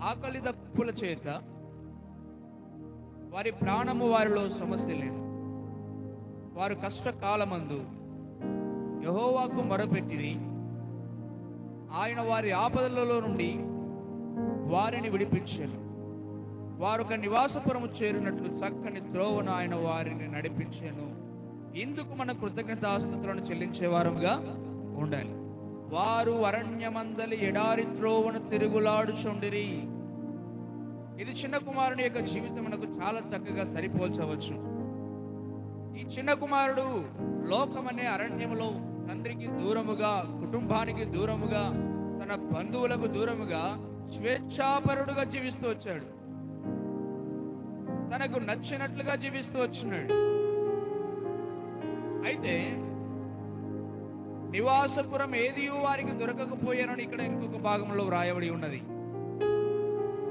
ఆకలి దప్పుల చేత వారి ప్రాణము వారిలో సమస్య లేదు. వారు కష్టకాలమందు యెహోవాకు మొరపెట్టిరి. ఆయన వారి ఆపదలలో నుండి వారిని విడిపించారు. వారు ఒక నివాసపురము చేరినట్లు చక్కని త్రోవను ఆయన వారిని నడిపించాను. ఇందుకు మన కృతజ్ఞతాస్తుతులను చెల్లించే వారుగా ఉండాలి. వారు అరణ్యమందలి ఎడారి త్రోవను తిరుగులాడుచుండిరి. ఇది చిన్న కుమారుని యొక్క జీవితం మనకు చాలా చక్కగా సరిపోల్చవచ్చు. ఈ చిన్న కుమారుడు లోకమనే అరణ్యములో తండ్రికి దూరముగా, కుటుంబానికి దూరముగా, తన బంధువులకు దూరముగా స్వేచ్ఛాపరుడుగా జీవిస్తూ వచ్చాడు. తనకు నచ్చినట్లుగా జీవిస్తూ వచ్చినాడు. అయితే నివాసపురం ఏది వారికి దొరకకపోయానని ఇక్కడ ఇంకొక భాగంలో వ్రాయబడి ఉన్నది.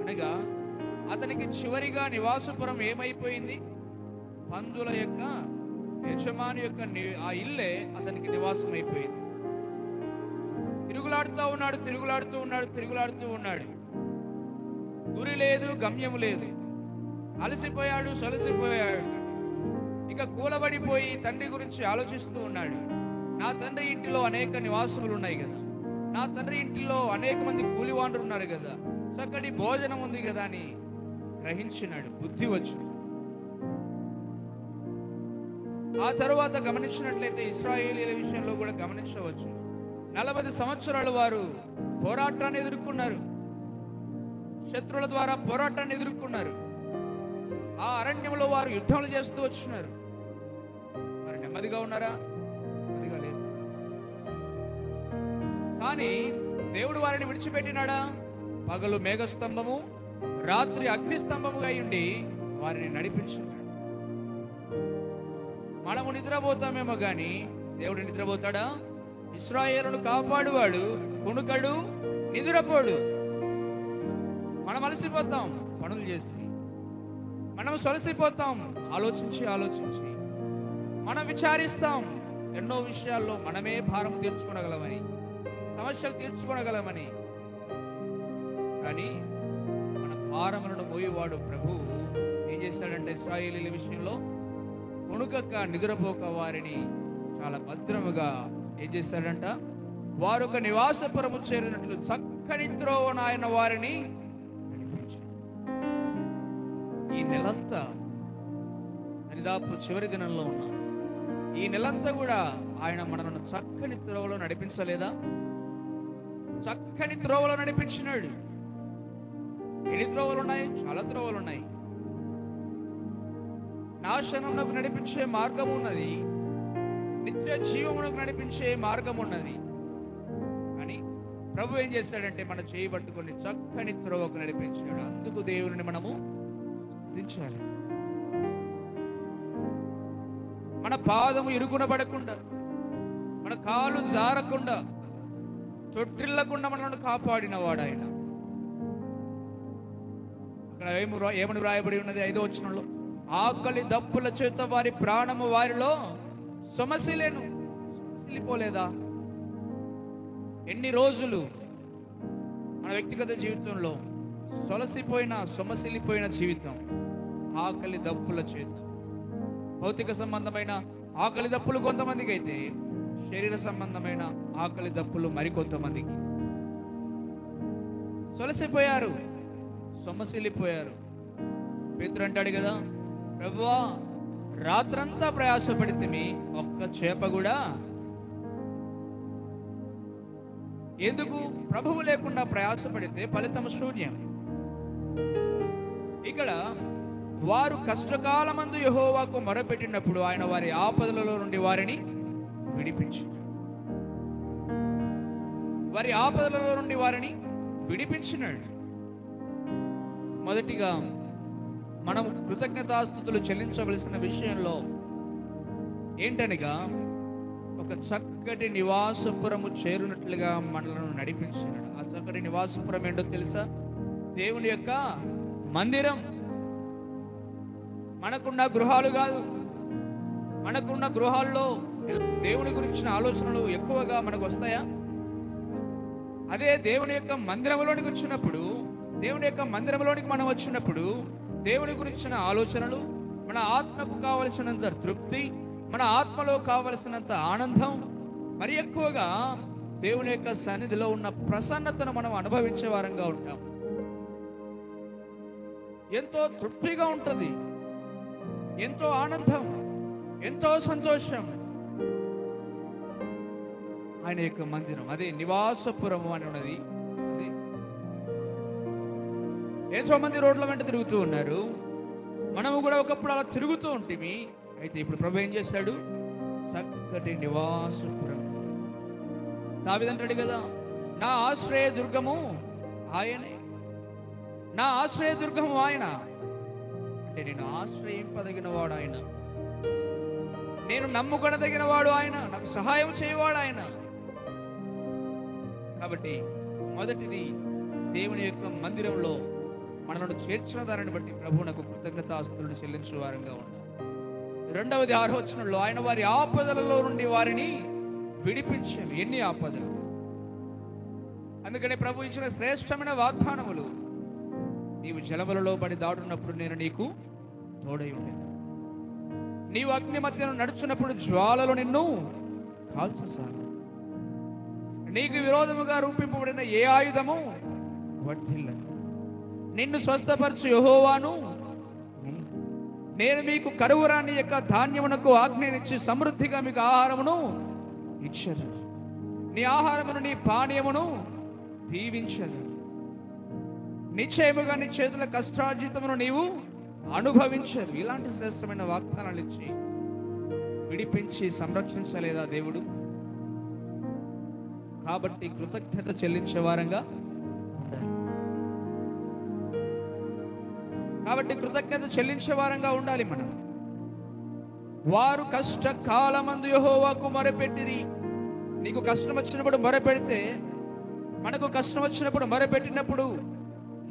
అనగా అతనికి చివరిగా నివాసపురం ఏమైపోయింది? పందుల యొక్క యజమాని యొక్క ఆ ఇల్లే అతనికి నివాసం అయిపోయింది. తిరుగులాడుతూ ఉన్నాడు. గురి లేదు, గమ్యము లేదు. అలసిపోయాడు, సొలసిపోయాడు. ఇక కూలబడిపోయి తండ్రి గురించి ఆలోచిస్తూ ఉన్నాడు. నా తండ్రి ఇంటిలో అనేక నివాసములు ఉన్నాయి కదా, నా తండ్రి ఇంటిలో అనేక మంది కూలివాండ్రు ఉన్నారు కదా, చక్కటి భోజనం ఉంది కదా అని గ్రహించినాడు. బుద్ధి వచ్చింది. ఆ తరువాత గమనించినట్లయితే ఇశ్రాయేలీల విషయంలో కూడా గమనించవచ్చు. 40 సంవత్సరాలు వారు పోరాటాన్ని ఎదుర్కొన్నారు. శత్రువుల ద్వారా పోరాటాన్ని ఎదుర్కొన్నారు. ఆ అరణ్యంలో వారు యుద్ధాలు చేస్తూ వచ్చినారు. మరి నెమ్మదిగా ఉన్నారా? నెమ్మదిగా లేదు. కానీ దేవుడు వారిని విడిచిపెట్టినాడా? పగలు మేఘస్తంభము, రాత్రి అగ్నిస్తంభముగా ఉండి వారిని నడిపించినాడు. మనము నిద్రపోతామేమో కానీ దేవుడు నిద్రపోతాడా? ఇశ్రాయేలును కాపాడువాడు కునుకడు, నిద్రపోడు. మనం అలసిపోతాం పనులు చేసి, మనం సొలసిపోతాం ఆలోచించి, మనం విచారిస్తాం ఎన్నో విషయాల్లో మనమే భారం తీర్చుకోగలమని, సమస్యలు తీర్చుకోగలమని. కానీ మన భారములను మోయేవాడు ప్రభువు ఏం చేస్తాడంటే ఇశ్రాయేలీల విషయంలో కొనుకక నిద్రపోక వారిని చాలా భద్రముగా ఏం చేస్తాడంట? వారు ఒక నివాసపురము చేరినట్లు చక్కని త్రోవను ఆయన వారిని నడిపించాడు. ఈ నెలంతా దరిదాపు చివరి దినంలో ఉన్నాం. ఈ నెలంతా కూడా ఆయన మనలను చక్కని త్రోవలో నడిపించలేదా? చక్కని త్రోవలో నడిపించినాడు. ఎన్ని త్రోవలు ఉన్నాయి? చాలా త్రోవలు ఉన్నాయి. నాశనమునకు నడిపించే మార్గం ఉన్నది, నిత్య జీవమునకు నడిపించే మార్గం ఉన్నది. కానీ ప్రభు ఏం చేస్తాడంటే మన చేయి పట్టుకొని చక్కని త్రోవకు నడిపించాడు. అందుకు దేవుని మనము స్తుతించాలి. మన పాదము ఇరుకున పడకుండా, మన కాలు జారకుండా, చొట్టిల్లకుండా మనల్ని కాపాడిన వాడు ఆయన. అక్కడ ఏమని వ్రాయబడి ఉన్నది? 5వ వచనంలో, ఆకలి దప్పుల చేత వారి ప్రాణము వారిలో సొమసిల్లిపోలేదా? ఎన్ని రోజులు మన వ్యక్తిగత జీవితంలో సొమసిల్లిపోయిన జీవితం ఆకలి దప్పుల చేత. భౌతిక సంబంధమైన ఆకలి దప్పులు కొంతమందికి అయితే, శరీర సంబంధమైన ఆకలి దప్పులు మరికొంతమందికి. సొమసిల్లిపోయారు. పేతురు అంటాడు కదా, ప్రభువా రాత్రంతా ప్రయాసపడితిమి, ఒక్క చేప కూడా. ఎందుకు? ప్రభువు లేకుండా ప్రయాసపడితే ఫలితం శూన్యం. ఇక్కడ వారు కష్టకాలమందు యెహోవాకు మొరపెట్టినప్పుడు ఆయన వారి ఆపదలలో నుండి వారిని విడిపించినాడు. మొదటిగా మనం కృతజ్ఞతాస్తుతులు చెల్లించవలసిన విషయంలో ఏంటనగా, ఒక చక్కటి నివాసపురము చేరునట్లుగా మనలను నడిపించినాడు. ఆ చక్కటి నివాసపురం ఏంటో తెలుసా? దేవుని యొక్క మందిరం. మనకున్న గృహాలు కాదు. మనకున్న గృహాల్లో దేవుని గురించిన ఆలోచనలు ఎక్కువగా మనకు వస్తాయా? అదే దేవుని యొక్క మందిరంలోనికి వచ్చినప్పుడు దేవుని యొక్క మందిరంలోనికి మనం వచ్చినప్పుడు దేవుని గురించిన ఆలోచనలు, మన ఆత్మకు కావలసినంత తృప్తి, మన ఆత్మలో కావలసినంత ఆనందం, మరి ఎక్కువగా దేవుని యొక్క సన్నిధిలో ఉన్న ప్రసన్నతను మనం అనుభవించే వారంగా ఉంటాం. ఎంతో తృప్తిగా ఉంటుంది, ఎంతో ఆనందం, ఎంతో సంతోషం. ఆయన యొక్క మందిరం అదే నివాసపురము అని ఉన్నది. అదే ఎంతో మంది రోడ్ల వెంట తిరుగుతూ ఉన్నారు. మనము కూడా ఒకప్పుడు అలా తిరుగుతూ ఉంటిమి. అయితే ఇప్పుడు ప్రభు ఏం చేశాడు? చక్కటి నివాసపురం. దావీదంటాడు కదా, నా ఆశ్రయ దుర్గము ఆయనే, నా ఆశ్రయ దుర్గము ఆయన. అంటే నేను ఆశ్రయింపదగిన వాడు ఆయన, నేను నమ్ముకొనదగిన వాడు ఆయన, నాకు సహాయం చేయవాడు ఆయన. కాబట్టి మొదటిది, దేవుని యొక్క మందిరంలో మనను చేర్చిన దానిని బట్టి ప్రభువునకు కృతజ్ఞతాస్తుతులు చెల్లించే వారంగా ఉన్నాం. రెండవది 6వ వచనంలో, ఆయన వారి ఆపదలలో నుండి వారిని విడిపించాను. ఎన్ని ఆపదలు! అందుకనే ప్రభు ఇచ్చిన శ్రేష్టమైన వాగ్దానములు, నీవు జలములలో పడి దాటున్నప్పుడు నేను నీకు తోడై ఉండేది, నీవు అగ్ని మధ్యను నడుచున్నప్పుడు జ్వాలలు నిన్ను కాల్చసాను, నీకు విరోధముగా రూపింపబడిన ఏ ఆయుధము వర్ధిల్లదు, నిన్ను స్వస్థపరచు యెహోవాను నేను మీకు కరువు రాని యొక్క ధాన్యమునకు ఆజ్ఞనిచ్చి సమృద్ధిగా మీకు ఆహారమును ఇచ్చెను, నీ ఆహారమును నీ పానీయమును దీవించెను, నిశ్చయముగా నీ చేతుల కష్టార్జితమును నీవు అనుభవించరు. ఇలాంటి శ్రేష్టమైన వాగ్దానాలు ఇచ్చి విడిపించి సంరక్షించలేదా దేవుడు? కాబట్టి కృతజ్ఞత చెల్లించే వారంగా ఉండాలి. కాబట్టి కృతజ్ఞత చెల్లించే వారంగా ఉండాలి మనం. వారు కష్టకాలమందు యెహోవాకు మొరపెట్టిరి. నీకు కష్టం వచ్చినప్పుడు మొరపెడితే, మనకు కష్టం వచ్చినప్పుడు మొరపెట్టినప్పుడు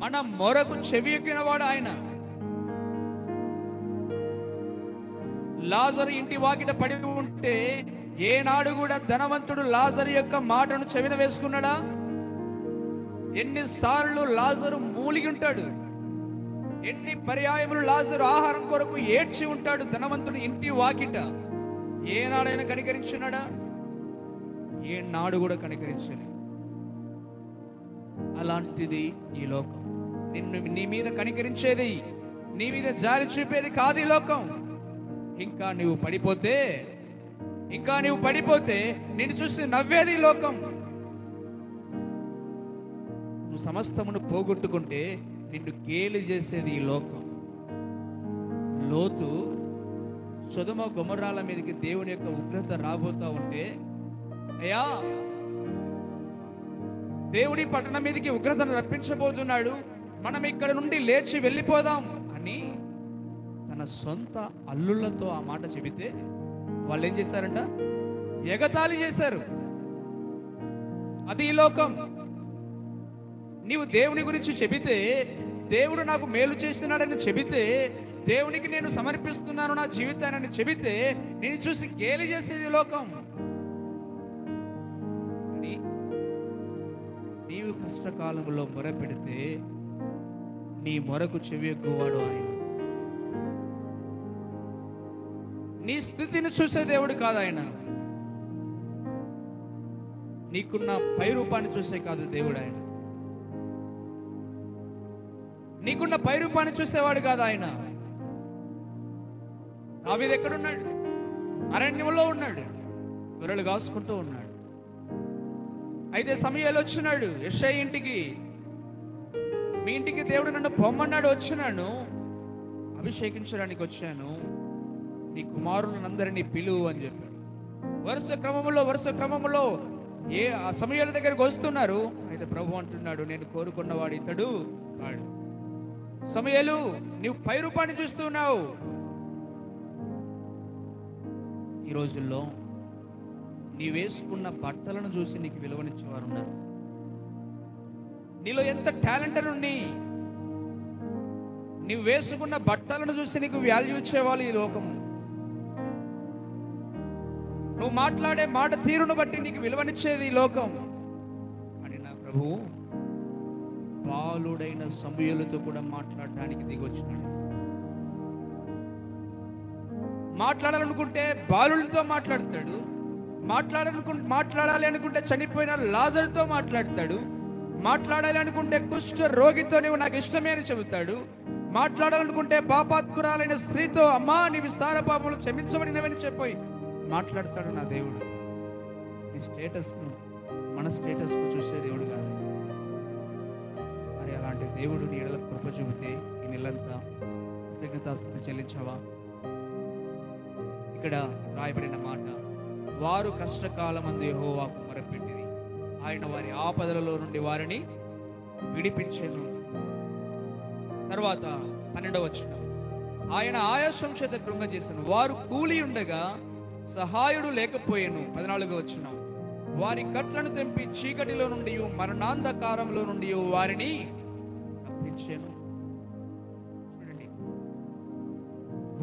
మన మొరకు చెవియొగ్గిన వాడు ఆయన. లాజరు ఇంటి వాకిట పడి ఉంటే ఏనాడు కూడా ధనవంతుడు లాజరు యొక్క మాటను చెవిన వేసుకున్నాడా? ఎన్నిసార్లు లాజరు మూలిగి ఉంటాడు, ఎన్ని పర్యాయములు లాజరు ఆహారం కొరకు ఏడ్చి ఉంటాడు ధనవంతుడు ఇంటి వాకిట. ఏనాడైనా కనికరించున్నాడా? ఏనాడు కూడా కనికరించలేదు. అలాంటిది ఈ లోకం. నీ మీద కనికరించేది, నీ మీద జాలి చూపేది కాదు ఈ లోకం. ఇంకా నువ్వు పడిపోతే నిన్ను చూసి నవ్వేది ఈ లోకం. నువ్వు సమస్తమును పోగొట్టుకుంటే నిన్ను గేలి చేసేది ఈ లోకం. లోతు సొదొమ గొమొర్రాల మీదకి దేవుని యొక్క ఉగ్రత రాబోతా ఉంటే, అయ్యా దేవుడి పట్టణం మీదకి ఉగ్రతను రప్పించబోతున్నాడు, మనం ఇక్కడ నుండి లేచి వెళ్ళిపోదాం అని తన సొంత అల్లుళ్ళతో ఆ మాట చెబితే వాళ్ళు ఏం చేశారంట? ఎగతాళి చేశారు. అది ఈ లోకం. నీవు దేవుని గురించి చెబితే, దేవుడు నాకు మేలు చేస్తున్నాడని చెబితే, దేవునికి నేను సమర్పిస్తున్నాను నా జీవితాన్ని చెబితే, నేను చూసి గేలి చేసేది లోకం. నీవు కష్టకాలంలో మొర పెడితే నీ మొరకు చెవి ఎక్కువాడు ఆయన. నీ స్థితిని చూసే దేవుడు కాదు ఆయన. నీకున్న పై రూపాన్ని చూసే కాదు దేవుడు ఆయన. నీకున్న పై రూపాన్ని చూసేవాడు కాదు ఆయన. దావీదు ఎక్కడున్నాడు? అరణ్యంలో ఉన్నాడు, గొర్రెలు కాసుకుంటూ ఉన్నాడు. అయితే సమూయేలు వచ్చినాడు యెషయి ఇంటికి. మీ ఇంటికి దేవుడు నన్ను పొమ్మన్నాడు, వచ్చినాను, అభిషేకించడానికి వచ్చాను, నీ కుమారులందరినీ పిలువు అని చెప్పాడు. వరుస క్రమములో ఆ సమూయేలు దగ్గరికి వస్తున్నారు. అయితే ప్రభు అంటున్నాడు, నేను కోరుకున్నవాడు ఇతడు వాడు. సమూయేలు, నీవు పై రూపాన్ని చూస్తున్నావు. ఈ రోజుల్లో నీ వేసుకున్న బట్టలను చూసి నీకు విలువనిచ్చేవారు ఉన్నారు. నీలో ఎంత టాలెంట్ నుండి నీవు వేసుకున్న బట్టలను చూసి నీకు వాల్యూ ఇచ్చేవాళ్ళు ఈ లోకము. నువ్వు మాట్లాడే మాట తీరును బట్టి నీకు విలువనిచ్చేది ఈ లోకం. అని నా ప్రభువు బాలుడైన సమూయేలుతో కూడా మాట్లాడడానికి దిగొచ్చినాడు. మాట్లాడాలనుకుంటే బాలులతో మాట్లాడతాడు, మాట్లాడాలి అనుకుంటే చనిపోయిన లాజరుతో మాట్లాడతాడు, మాట్లాడాలి అనుకుంటే కుష్ఠ రోగితో నీవు నాకు ఇష్టమే అని చెబుతాడు, మాట్లాడాలనుకుంటే పాపాత్మురాలైన స్త్రీతో అమ్మా నీ విస్తార పాపములు క్షమించబడినవని చెప్పి మాట్లాడతాడు నా దేవుడు. ఈ స్టేటస్ను మన స్టేటస్ను చూసే దేవుడు కాదు. మరి అలాంటి దేవుడు నీ ఎడల కృప చూపితే ఈ నెలంతా కృతజ్ఞతాస్తుతి చెల్లించావా? ఇక్కడ రాయబడిన మాట, వారు కష్టకాలమందు యెహోవాకు మొరపెట్టిరి, ఆయన వారి ఆపదలలో నుండి వారిని విడిపించెను. తర్వాత 12వ వచనం, ఆయన ఆయాసం చేత కృంగజేసెను, వారు కూలి ఉండగా సహాయుడు లేకపోయెను. 14వ వచనం, వారి కట్లను తెంపి చీకటిలో నుండి మరణాంధకారంలో నుండి వారిని రప్పించెను. చూడండి,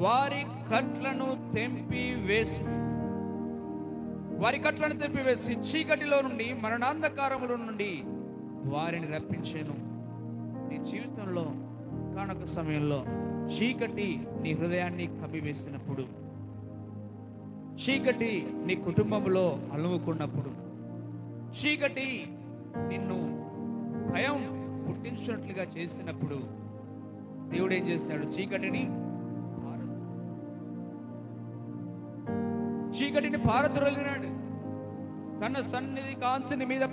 వారి కట్లను తెంపి వేసి చీకటిలో నుండి మరణాంధకారముల నుండి వారిని రప్పించెను. నీ జీవితంలో కానొక సమయంలో చీకటి నీ హృదయాన్ని కప్పివేసినప్పుడు, చీకటి నీ కుటుంబంలో అలుముకున్నప్పుడు, చీకటి నిన్ను భయం పుట్టించినట్లుగా చేసినప్పుడు దేవుడు ఏం చేశాడు? చీకటిని పారద్రోలినాడు. తన సన్నిధి కాంతిని మీద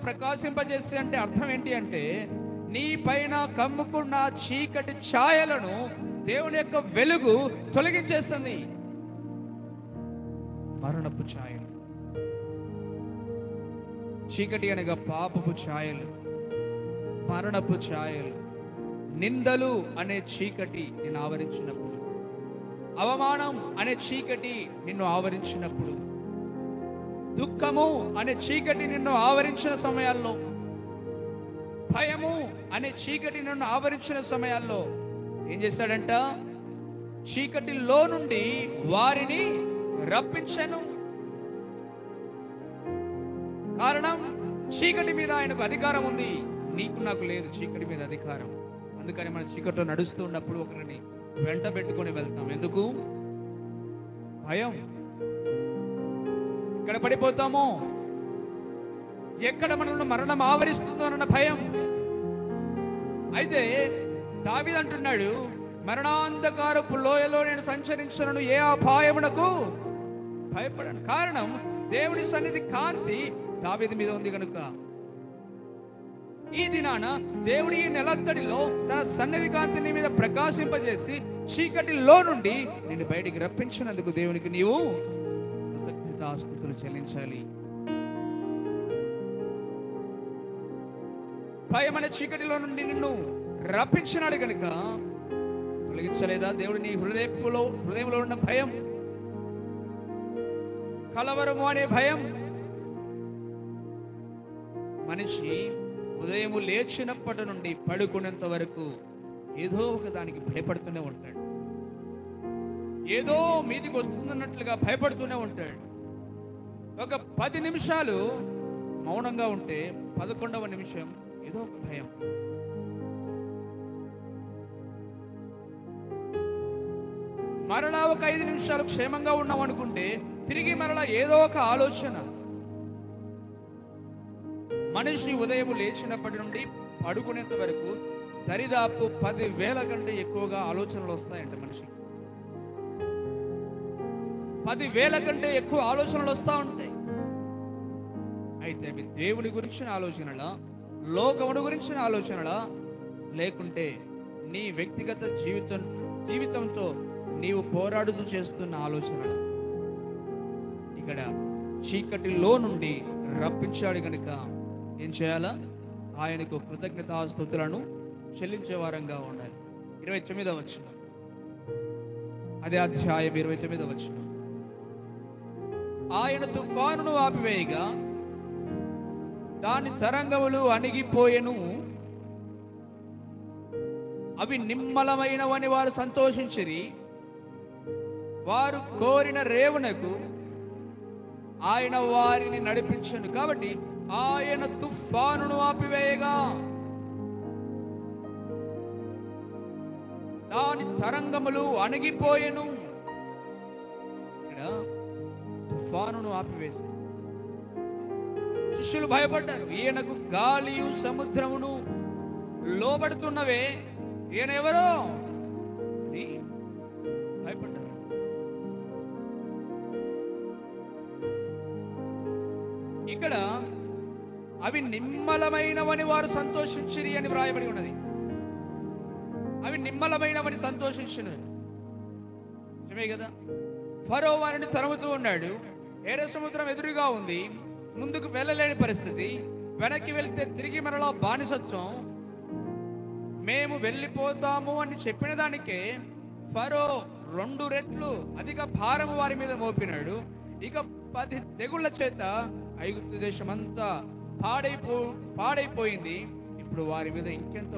ప్రకాశింపజేసి అంటే అర్థం ఏంటి అంటే, నీ పైన కమ్ముకున్న చీకటి ఛాయలను దేవుని యొక్క వెలుగు తొలగించేస్తుంది. మరణపు ఛాయలు, చీకటి అనగా పాపపు ఛాయలు, మరణపు ఛాయలు, నిందలు అనే చీకటి నిన్ను ఆవరించినప్పుడు, అవమానం అనే చీకటి నిన్ను ఆవరించినప్పుడు, దుఃఖము అనే చీకటి నిన్ను ఆవరించిన సమయాల్లో, భయము అనే చీకటి నిన్ను ఆవరించిన సమయాల్లో ఏం చేశాడంట? చీకటిలో నుండి వారిని రప్పించెను. కారణం, చీకటి మీద ఆయనకు అధికారం ఉంది, నీకు నాకు లేదు చీకటి మీద అధికారం. అందుకని మనం చీకటిలో నడుస్తూ ఉన్నప్పుడు ఒకరిని వెంట పెట్టుకొని వెళ్తాం. ఎందుకు? భయం. ఎక్కడ పడిపోతామో, ఎక్కడ మనల్ని మరణం ఆవరిస్తుందో అన్న భయం. అయితే దావీదు అంటున్నాడు, మరణాంధకారపు లోయలో నేను సంచరించను, ఏ అపాయమునకు భయపడను. కారణం, దేవుని సన్నిధి కాంతి దావీదు మీద ఉంది కనుక. ఈ దినాన దేవుడి ఈ నెలంతటిలో తన సన్నిధి కాంతిని మీద ప్రకాశింపజేసి చీకటిలో నుండి నిన్ను బయటికి రప్పించినందుకు దేవునికి నీవు కృతజ్ఞతాస్తుతులు చెల్లించాలి. భయం అనే చీకటిలో నుండి నిన్ను రప్పించినాడు కనుక తొలగించలేదా దేవుడు నీ హృదయంలో ఉన్న భయం, కలవరము అనే భయం? మనిషి ఉదయము లేచినప్పటి నుండి పడుకునేంత వరకు ఏదో ఒక దానికి భయపడుతూనే ఉంటాడు, ఏదో మీదికి వస్తుందన్నట్లుగా భయపడుతూనే ఉంటాడు. ఒక 10 నిమిషాలు మౌనంగా ఉంటే 11వ నిమిషం ఏదో ఒక భయం. మరలా ఒక 5 నిమిషాలు క్షేమంగా ఉన్నాం అనుకుంటే తిరిగి మరలా ఏదో ఒక ఆలోచన. మనిషి ఉదయం లేచినప్పటి నుండి పడుకునేంత వరకు దరిదాపు 10,000 కంటే ఎక్కువగా ఆలోచనలు వస్తాయంట మనిషికి. 10,000 కంటే ఎక్కువ ఆలోచనలు వస్తూ ఉంటాయి. అయితే అవి దేవుని గురించిన ఆలోచనలా, లోకమును గురించిన ఆలోచనలా, లేకుంటే నీ వ్యక్తిగత జీవితంతో నీవు పోరాడుతూ చేస్తున్న ఆలోచనలా? ఇక్కడ చీకటిలో నుండి రప్పించాడు కనుక ఏం చేయాలా? ఆయనకు కృతజ్ఞతాస్తుతులను చెల్లించే వారంగా ఉండాలి. 29వ వచనం, అదే అధ్యాయం 29వ వచనం, ఆయన తుఫానును ఆపివేయగా దాని తరంగములు అణిగిపోయెను, అవి నిమ్మలమైనవని వారు సంతోషించిరి, వారు కోరిన రేవునకు ఆయన వారిని నడిపించను. కాబట్టి ఆయన తుఫానును ఆపివేయగా దాని తరంగములు అణిగిపోయెను. ఇక్కడ తుఫానును ఆపివేసి శిష్యులు భయపడ్డారు. ఈయనకు గాలియు సముద్రమును లోబడుతున్నవే, ఈయన ఎవరో అని భయపడ్డారు. ఇక్కడ అవి నిమ్మలమైనవని వారు సంతోషించిరి అని వ్రాయబడి ఉన్నది. అవి నిమ్మలమైనవని సంతోషించినది నిజమే కదా. ఫరో వారిని తరుముతూ ఉన్నాడు. ఎర్ర సముద్రం ఎదురుగా ఉంది. ముందుకు వెళ్ళలేని పరిస్థితి. వెనక్కి వెళ్తే తిరిగి మనలో బానిసత్వం. మేము వెళ్ళిపోతాము అని చెప్పిన దానికే ఫరో 2 రెట్లు అధిక భారము వారి మీద మోపినాడు. ఇక 10 తెగుళ్ల చేత ఐగుప్తు దేశం అంతా పాడైపోయింది. ఇప్పుడు వారి మీద ఇంకెంత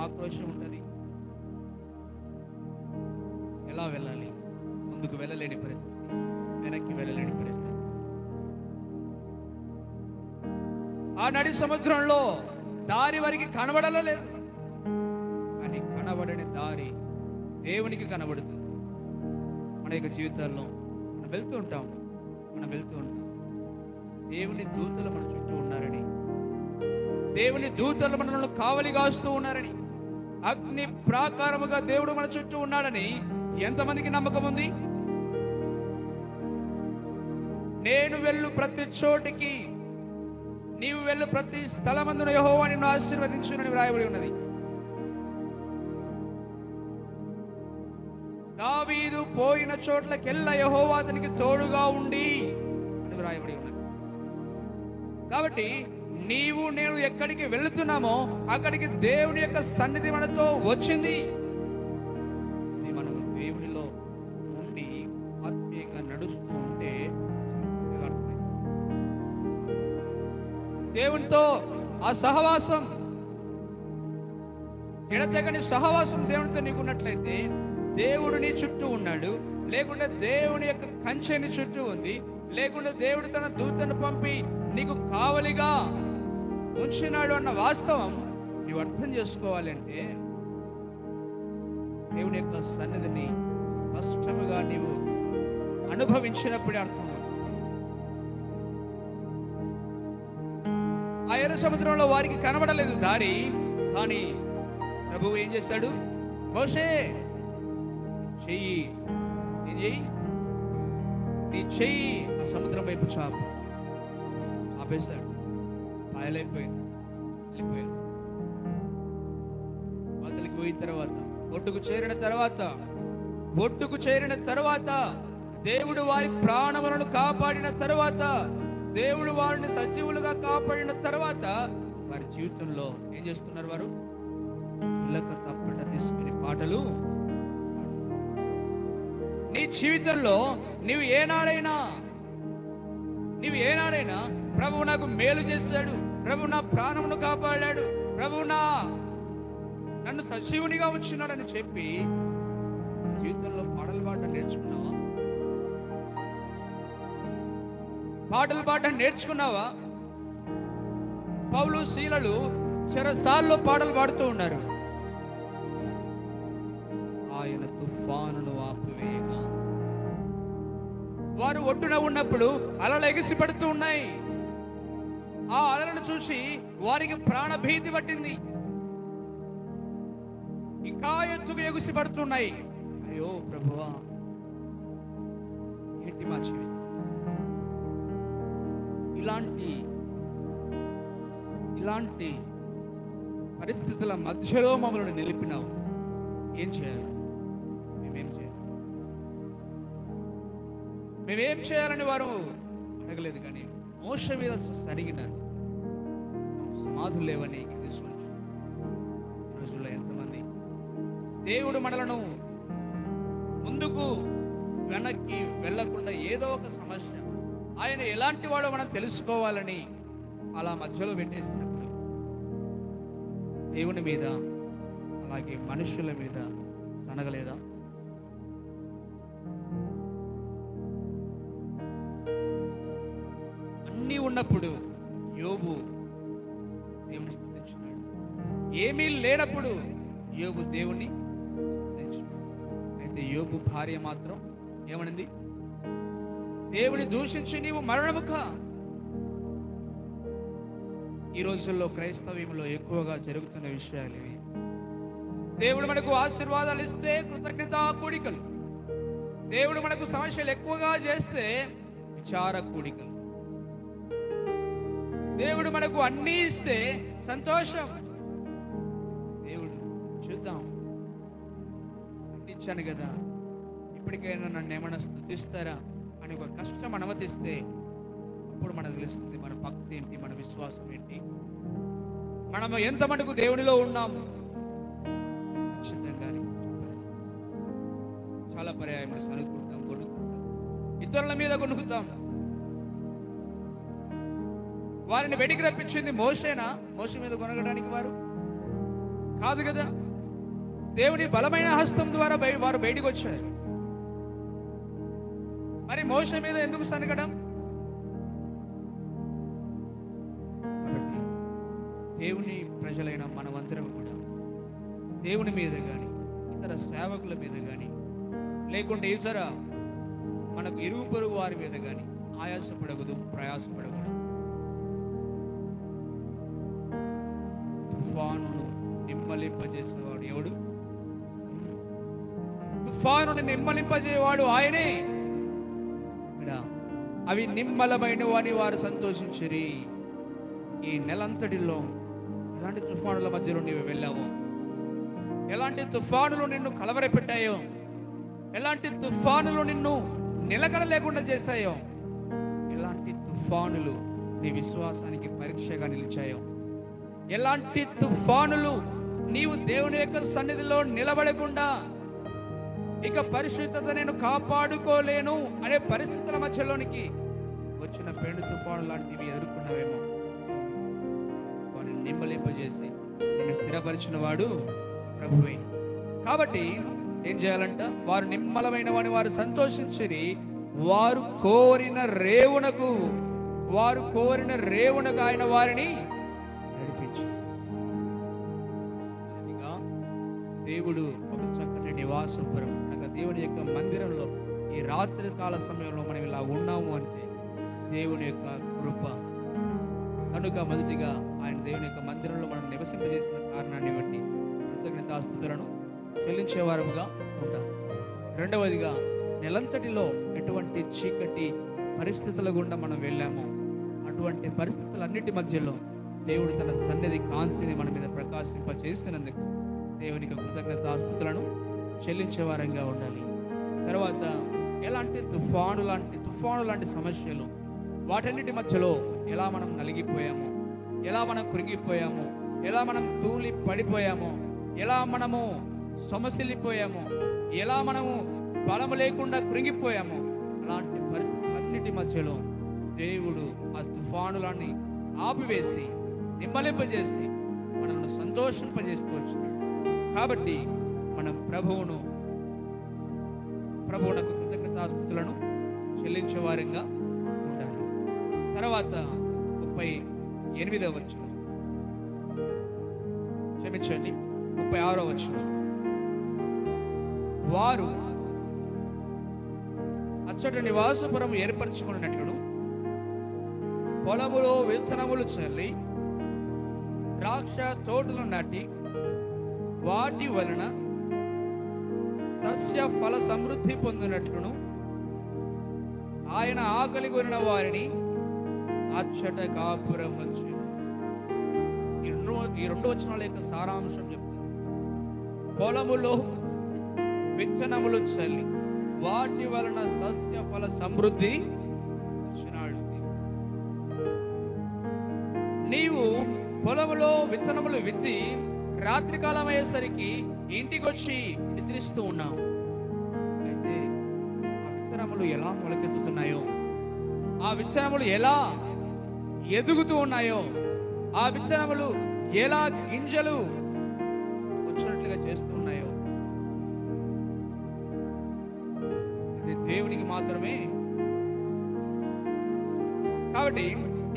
ఆక్రోశం ఉంటుంది. ఎలా వెళ్ళాలి? ముందుకు వెళ్ళలేని పరిస్థితి, వెనక్కి వెళ్ళలేని పరిస్థితి. ఆ నడి సముద్రంలో దారి వారికి కనబడలేదు. కానీ కనబడని దారి దేవునికి కనబడుతుంది. మన యొక్క జీవితాల్లో మనం వెళ్తూ ఉంటాం. దేవుని దూతలు మన చుట్టూ ఉన్నారని, దేవుని దూతలు మనల్ని కావలి కాస్తూ ఉన్నారని, అగ్ని ప్రాకారముగా దేవుడు మన చుట్టూ ఉన్నాడని ఎంతమందికి నమ్మకం ఉంది? నేను వెళ్ళు ప్రతి చోటికి, నీవు వెళ్ళు ప్రతి స్థలమందున యెహోవా నిన్ను ఆశీర్వదించునని వ్రాయబడి ఉన్నది. దావీదు పోయిన చోట్లకెల్లా యెహోవా అతనికి తోడుగా ఉండి అని వ్రాయబడి ఉన్నది. కాబట్టి నీవు నేను ఎక్కడికి వెళుతున్నామో అక్కడికి దేవుని యొక్క సన్నిధి మనతో వచ్చింది. మనము దేవునిలో ఉండి ఆత్మీయంగా నడుస్తూ ఉంటే దేవునితో ఆ సహవాసం, ఎడతెగని సహవాసం దేవునితో నీకున్నట్లయితే దేవుడు నీ చుట్టూ ఉన్నాడు. లేకుంటే దేవుని యొక్క కంచె నీ చుట్టూ ఉంది. లేకుంటే దేవుడు తన దూతను పంపి నీకు కావలిగా ఉంచినాడు అన్న వాస్తవం నీవు అర్థం చేసుకోవాలంటే దేవుని యొక్క సన్నిధిని స్పష్టముగా నీవు అనుభవించినప్పుడే అర్థం. ఆ ఎర్ర సముద్రంలో వారికి కనబడలేదు దారి. కానీ ప్రభువు ఏం చేశాడు? మోషే చెయ్యి, ఏం చెయ్యి? నీ చెయ్యి ఆ సముద్రం వైపు చాపు. ఆపేశాడు. పాయలైపోయింది, వెళ్ళిపోయింది. అవతలికి పోయిన తర్వాత, ఒడ్డుకు చేరిన తర్వాత దేవుడు వారి ప్రాణములను కాపాడిన తర్వాత, దేవుడు వారిని సజీవులుగా కాపాడిన తర్వాత వారి జీవితంలో ఏం చేస్తున్నారు? వారు ఇళ్ళక తప్పట తీసుకుని పాటలు. నీ జీవితంలో నీవు ఏనాడైనా ప్రభువు నాకు మేలు చేశాడు, ప్రభువు నా ప్రాణమును కాపాడాడు, ప్రభువు నన్ను సజీవునిగా ఉంచున్నాడని చెప్పి జీవితంలో పాటలు పాడడం నేర్చుకున్నావా? పౌలు శీలలు చెరసాల్లో పాటలు పాడుతూ ఉన్నారు. ఆయన తుఫానును ఆపివేయగా వారు ఒడ్డున ఉన్నప్పుడు అలలు ఎగిసి పడుతూ ఉన్నాయి. ఆ అలలను చూసి వారికి ప్రాణభీతి పట్టింది. ఇంకా ఎత్తుకు ఎగిసి పడుతున్నాయి. అయ్యో ప్రభువా, ఏంటి మా జీవితం? ఇలాంటి పరిస్థితుల మధ్యలో మమ్మల్ని నిలిపినావు. ఏం చేయాలి? మేమేం చేయాలని వారు అడగలేదు. కానీ మోషే మీద సరిగినారు. సమాధులు లేవని రోజుల్లో ఎంతమంది దేవుడు మనలను ముందుకు వెనక్కి వెళ్ళకుండా ఏదో ఒక సమస్య, ఆయన ఎలాంటి వాడో మనం తెలుసుకోవాలని అలా మధ్యలో పెట్టేసినప్పుడు దేవుని మీద అలాగే మనుషుల మీద సనగలేదా? అన్నీ ఉన్నప్పుడు యోబు దేవుని స్తుతించినాడు. ఏమీ లేనప్పుడు యోబు దేవుని స్తుతించినాడు. అయితే యోబు భార్య మాత్రం ఏమనింది? దేవుని దూషించి నీవు మరణముక. ఈ రోజుల్లో క్రైస్తవ్యంలో ఎక్కువగా జరుగుతున్న విషయాలు ఇవి. దేవుడు మనకు ఆశీర్వాదాలు ఇస్తే కృతజ్ఞతా కూడికలు, దేవుడు మనకు సమస్యలు ఎక్కువగా చేస్తే విచార కూడికలు, దేవుడు మనకు అన్నీ ఇస్తే సంతోషం. దేవుడు చూద్దాం, అన్ని ఇచ్చాను కదా, ఇప్పటికైనా నన్ను ఏమైనా స్తుతిస్తారా అని ఒక కష్టం అనుమతిస్తే అప్పుడు మనకు తెలుస్తుంది మన భక్తి ఏంటి, మన విశ్వాసం ఏంటి, మనము ఎంత మటుకు దేవునిలో ఉన్నాము. ఖచ్చితంగా చాలా పర్యాయములు సనుక్కుంటాం, కొనుక్కుంటాం, ఇతరుల మీద కొనుక్కుతాం. వారిని బయటికి రప్పించింది మోషేనా? మోషే మీద కొనగడానికి వారు కాదు కదా. దేవుని బలమైన హస్తం ద్వారా వారు బయటికి వచ్చారు. మరి మోషే మీద ఎందుకు సనగడం? కాబట్టి దేవుని ప్రజలైన మనమందరం కూడా దేవుని మీద కానీ ఇతర సేవకుల మీద కానీ లేకుంటే ఇతర మనకు ఇరుగు పొరుగు వారి మీద కానీ ఆయాసపడకూడదు, ప్రయాసపడకూడదు. తుఫానును నిమ్మలింపజేసేవాడు ఎవడు? తుఫానుని నిమ్మలింపజేవాడు ఆయనే. అవి నిమ్మలమైనవి అని వారు సంతోషించిరి. ఈ నెలంతటిలో ఎలాంటి తుఫానుల మధ్యలో నీవు వెళ్ళావో, ఎలాంటి తుఫానులు నిన్ను కలవరపెట్టాయో, ఎలాంటి తుఫానులు నిన్ను నిలకడ లేకుండా చేశాయో, ఎలాంటి తుఫానులు నీ విశ్వాసానికి పరీక్షగా నిలిచాయో, ఎలాంటి తుఫానులు నీవు దేవుని యొక్క సన్నిధిలో నిలబడకుండా ఇక పరిశుద్ధత నేను కాపాడుకోలేను అనే పరిస్థితుల మధ్యలోనికి వచ్చిన పెను తుఫాను లాంటివి ఎదుర్కొన్నావేమో, వారిని నిమ్మలింపజేసి నిన్ను స్థిరపరిచిన వాడు ప్రభువే. కాబట్టి ఏం చేయాలంట? వారు నిమ్మలమైన వాడిని వారు సంతోషించి వారు కోరిన రేవునకు ఆయన వారిని నడిపించి. దేవుడు ఒక చక్కటి నివాసపురం, దేవుని యొక్క మందిరంలో ఈ రాత్రి కాల సమయంలో మనం ఇలా ఉన్నాము అంటే దేవుని యొక్క కృప. కనుక మొదటిగా ఆయన దేవుని యొక్క మందిరంలో మనం నివసింపజేసిన కారణాన్ని బట్టి కృతజ్ఞతాస్తుతులను చెల్లించేవారముగా ఉంటాం. రెండవదిగా, నెలంతటిలో ఎటువంటి చీకటి పరిస్థితుల గుండా మనం వెళ్ళామో అటువంటి పరిస్థితులన్నిటి మధ్యలో దేవుడు తన సన్నిధి కాంతిని మన మీద ప్రకాశింపచేసినందుకు దేవునికి కృతజ్ఞతాస్తుతులను చెల్లించేవారంగా ఉండాలి. తర్వాత ఎలాంటి తుఫాను లాంటి సమస్యలు, వాటన్నిటి మధ్యలో ఎలా మనం నలిగిపోయామో, ఎలా మనం కృంగిపోయామో, ఎలా మనం తూలి పడిపోయామో, ఎలా మనము సొమసిల్లిపోయామో, ఎలా మనము బలము లేకుండా కృంగిపోయామో, అలాంటి పరిస్థితులన్నిటి మధ్యలో దేవుడు ఆ తుఫానులని ఆపివేసి నిమ్మలింపజేసి మనల్ని సంతోషింపజేస్తూ వచ్చినాడు. కాబట్టి మనం ప్రభువునకు కృతజ్ఞతాస్తుతులను చెల్లించే వారంగా ఉండాలి. తర్వాత 38వ వచనం, క్షమించండి 36వ వచనం. వారు అచ్చట నివాసపురం ఏర్పరచుకున్నట్లును పొలములో విత్తనములు చల్లి ద్రాక్ష తోటలు నాటి వాటి వలన సస్య ఫల సమృద్ధి పొందినట్లును ఆయన ఆకలి కొనిన వారిని అచ్చట కాపురం వచ్చి. ఈ రెండు వచనాల యొక్క సారాంశం చెప్తుంది. పొలములో విత్తనములు చల్లి వాటి వలన సస్య ఫల సమృద్ధి వచ్చినాడు. నీవు పొలములో విత్తనములు విత్తి రాత్రికాలం అయ్యేసరికి ఇంటికి వచ్చి నిద్రిస్తూ ఉన్నావు. అయితే ఆ విత్తనములు ఎలా మొలకెత్తుతున్నాయో, ఆ విత్తనములు ఎలా ఎదుగుతూ ఉన్నాయో, ఆ విత్తనములు ఎలా గింజలు వచ్చినట్లుగా చేస్తూ ఉన్నాయో అది దేవునికి మాత్రమే. కాబట్టి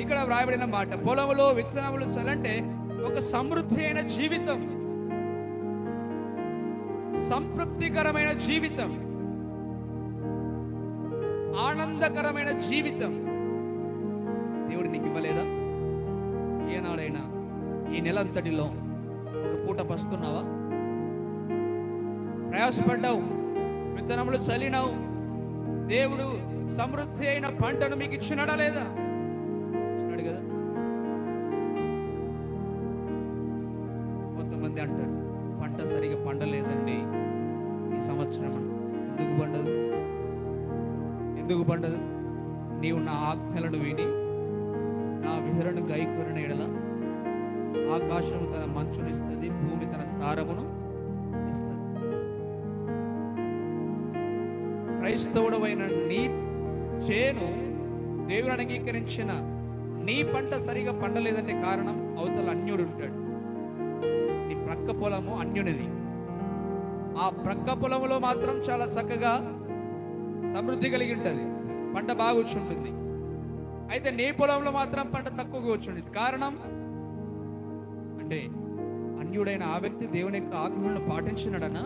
ఇక్కడ వ్రాయబడిన మాట, పొలములో విత్తనములు చల్లంటే ఒక సమృద్ధి అయిన జీవితం, సంతృప్తికరమైన జీవితం, ఆనందకరమైన జీవితం దేవుడు నీకు ఇవ్వలేదా? ఏనాడైనా ఈ నెలంతటిలో ఒక పూట పస్తున్నావా? ప్రయాసపడ్డావు, విత్తనములు చల్లినావు, దేవుడు సమృద్ధి అయిన పంటను మీకు ఇచ్చినాడా లేదా? ఇచ్చినాడు కదా. కొంతమంది అంటారు, పంట సరిగా పండలేదండి ఈ సంవత్సరం. ఎందుకు పండదు? ఎందుకు పండదు? నీవు నా ఆజ్ఞలను విని నా విధులను గైకొనిన ఎడల ఆకాశము తన మంచును ఇస్తుంది, భూమి తన సారమును ఇస్తుంది. క్రైస్తవుడవైన నీ చేను దేవుడు అంగీకరించిన నీ పంట సరిగా పండలేదంటే కారణం అవతల అన్యుడు ఉంటాడు. నీ ప్రక్క పొలము అన్యునిది. ఆ ప్రక్క పొలములో మాత్రం చాలా చక్కగా సమృద్ధి కలిగి ఉంటుంది, పంట బాగా వచ్చుంటుంది. అయితే నీ పొలంలో మాత్రం పంట తక్కువగా వచ్చుంటుంది. కారణం అంటే అన్యుడైన ఆ వ్యక్తి దేవుని యొక్క ఆజ్ఞలను పాటించినాడనా?